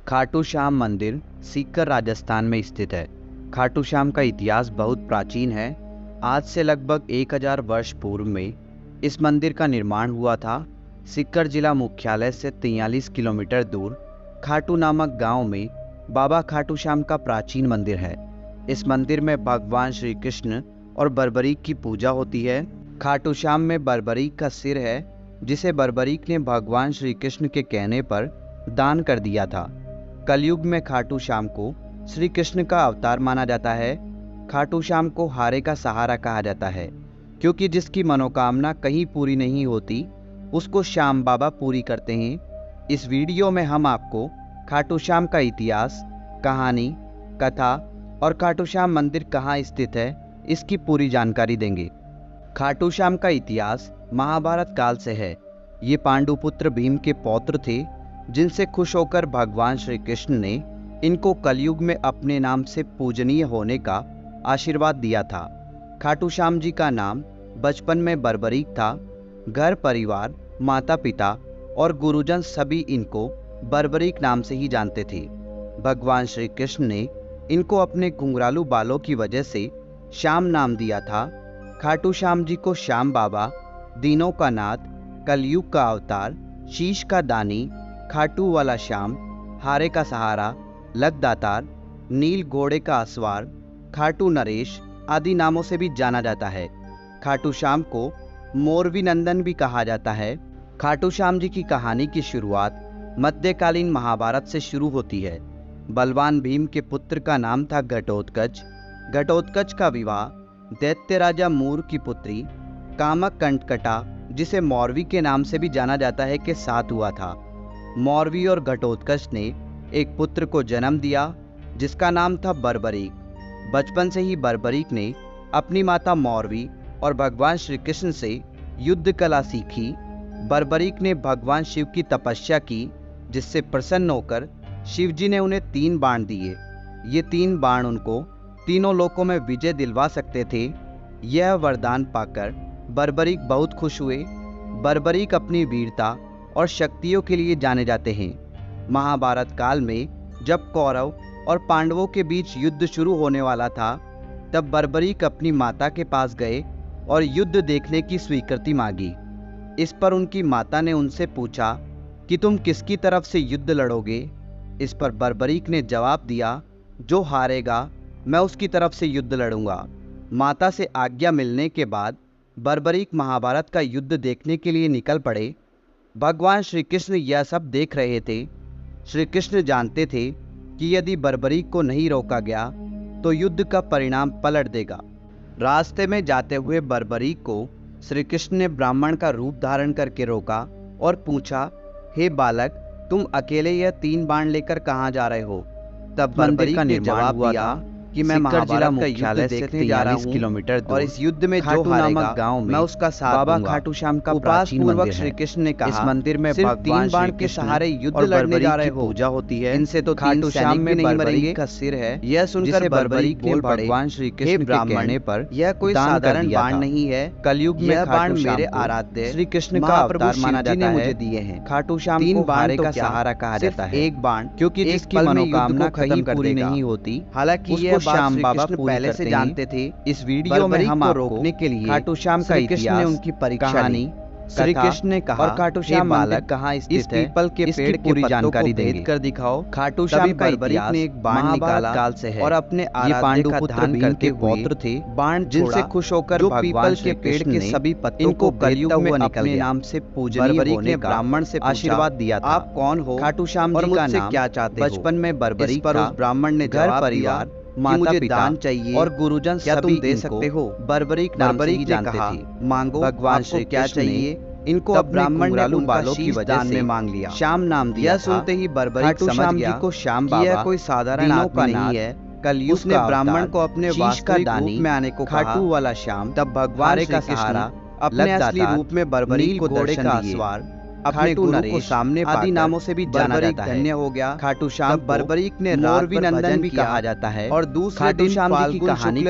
खाटू श्याम मंदिर सीकर राजस्थान में स्थित है। खाटू श्याम का इतिहास बहुत प्राचीन है। आज से लगभग 1000 वर्ष पूर्व में इस मंदिर का निर्माण हुआ था। सीकर जिला मुख्यालय से 43 किलोमीटर दूर खाटू नामक गांव में बाबा खाटू श्याम का प्राचीन मंदिर है। इस मंदिर में भगवान श्री कृष्ण और बर्बरीक की पूजा होती है। खाटू श्याम में बर्बरीक का सिर है, जिसे बर्बरीक ने भगवान श्री कृष्ण के कहने पर दान कर दिया था। कलयुग में खाटू श्याम को श्री कृष्ण का अवतार माना जाता है। खाटू श्याम को हारे का सहारा कहा जाता है, क्योंकि जिसकी मनोकामना कहीं पूरी नहीं होती उसको श्याम बाबा पूरी करते हैं। इस वीडियो में हम आपको खाटू श्याम का इतिहास, कहानी, कथा और खाटू श्याम मंदिर कहाँ स्थित है, इसकी पूरी जानकारी देंगे। खाटू श्याम का इतिहास महाभारत काल से है। ये पांडुपुत्र भीम के पौत्र थे, जिनसे खुश होकर भगवान श्री कृष्ण ने इनको कलयुग में अपने नाम से पूजनीय होने का आशीर्वाद दिया था। खाटू श्याम जी का नाम बचपन में बर्बरीक था। घर परिवार, माता पिता और गुरुजन सभी इनको बर्बरीक नाम से ही जानते थे। भगवान श्री कृष्ण ने इनको अपने घुंघरालू बालों की वजह से श्याम नाम दिया था। खाटू श्याम जी को श्याम बाबा, दीनों का नाथ, कलयुग का अवतार, शीश का दानी, खाटू वाला श्याम, हारे का सहारा, लकदातार, नील घोड़े का असवार, खाटू नरेश आदि नामों से भी जाना जाता है। खाटू श्याम को मोरवी नंदन भी कहा जाता है। खाटू श्याम जी की कहानी की शुरुआत मध्यकालीन महाभारत से शुरू होती है। बलवान भीम के पुत्र का नाम था घटोत्कच। घटोत्कच का विवाह दैत्य राजा मूर की पुत्री कामक कंटकटा, जिसे मौरवी के नाम से भी जाना जाता है, के साथ हुआ था। मौरवी और घटोत्कच ने एक पुत्र को जन्म दिया, जिसका नाम था बर्बरीक। बचपन से ही बर्बरीक ने अपनी माता मौरवी और भगवान श्री कृष्ण से युद्ध कला सीखी। बर्बरीक ने भगवान शिव की तपस्या की, जिससे प्रसन्न होकर शिव जी ने उन्हें 3 बाण दिए। ये 3 बाण उनको तीनों लोकों में विजय दिलवा सकते थे। यह वरदान पाकर बर्बरीक बहुत खुश हुए। बर्बरीक अपनी वीरता और शक्तियों के लिए जाने जाते हैं। महाभारत काल में जब कौरव और पांडवों के बीच युद्ध शुरू होने वाला था, तब बर्बरीक अपनी माता के पास गए और युद्ध देखने की स्वीकृति मांगी। इस पर उनकी माता ने उनसे पूछा कि तुम किसकी तरफ से युद्ध लड़ोगे। इस पर बर्बरीक ने जवाब दिया, जो हारेगा मैं उसकी तरफ से युद्ध लड़ूंगा। माता से आज्ञा मिलने के बाद बर्बरीक महाभारत का युद्ध देखने के लिए निकल पड़े। भगवान श्री कृष्ण यह सब देख रहे थे। श्री कृष्ण जानते थे कि यदि बर्बरीक को नहीं रोका गया तो युद्ध का परिणाम पलट देगा। रास्ते में जाते हुए बर्बरीक को श्री कृष्ण ने ब्राह्मण का रूप धारण करके रोका और पूछा, हे बालक, तुम अकेले यह 3 बाण लेकर कहाँ जा रहे हो। तब बर्बरीक ने जवाब दिया कि मैं जिला मुख्यालय से 43 किलोमीटर दूर और इस युद्ध में जो हारेगा गांव में मैं उसका साथ दूंगा। बाबा खाटू श्याम का प्राचीन मंदिर है। श्री कृष्ण ने कहा, इस मंदिर में सिर्फ 3 बाण के सहारे युद्ध लड़ने जा रहे हो, पूजा होती है। इनसे तो खाटू श्याम में नहीं मरेंगे का सिर है। यह सुनकर बर्बरीक ने भगवान श्री कृष्ण के कहने पर यह कोई साधारण बाण नहीं है। कलयुग में यह बाण मेरे आराध्य श्री कृष्ण का अवतार माना जाता है, मुझे दिए हैं। खाटू श्याम 3 बाण का सहारा कहा जाता है। एक बाण, क्योंकि जिसकी मनोकामना कहीं पूरी नहीं होती। हालांकि यह श्याम बाबा पहले से जानते थे। इस वीडियो में हम आपको रोकने के लिए खाटू श्याम का इतिहास ने उनकी कहानी, श्री कृष्ण ने कहा, और खाटू श्याम बालक कहाँ स्थित है, पीपल के पेड़ की पूरी जानकारी देंगे कर दिखाओ। खाटू श्याम का इतिहास ने एक बाण निकाला काल से है और अपने पांडुपुत्र भीम के पौत्र थे। बाण जिनसे खुश होकर पीपल के पेड़ के सभी पत्तों को कलयुग में अपने नाम से पूजनीय होने का ब्राह्मण से आशीर्वाद दिया था। आप कौन हो? खाटू श्याम जी का नाम क्या चाहते हो? बचपन में बर्बरीक पर उस ब्राह्मण ने घर परिवार, माता पिता दान चाहिए और गुरुजन क्या तुम दे सकते हो? बर्बरीक नाम से ही जानते थे। मांगो, भगवान श्री क्या चाहिए? इनको अब ब्राह्मण ने उन बालों की वजह से मांग लिया। श्याम नाम दिया। सुनते ही बर्बरीक समझ गया को श्याम बाबा कोई साधारण आदमी नहीं है। कलयुग उसने ब्राह्मण को अपने वास्तविक रूप में आने को खाटू वाला श्याम। तब भगवान का सहारा अपने असली रूप में बर्बरीक को दर्शन दिए। अपने गुरु को सामने आदि नामों से भी जाना जाता है। धन्य हो गया। खाटू श्याम बर्बरीक ने मोरवी नंदन भी कहा जाता है। और दूसरे दिन फाल्गुन की कहानी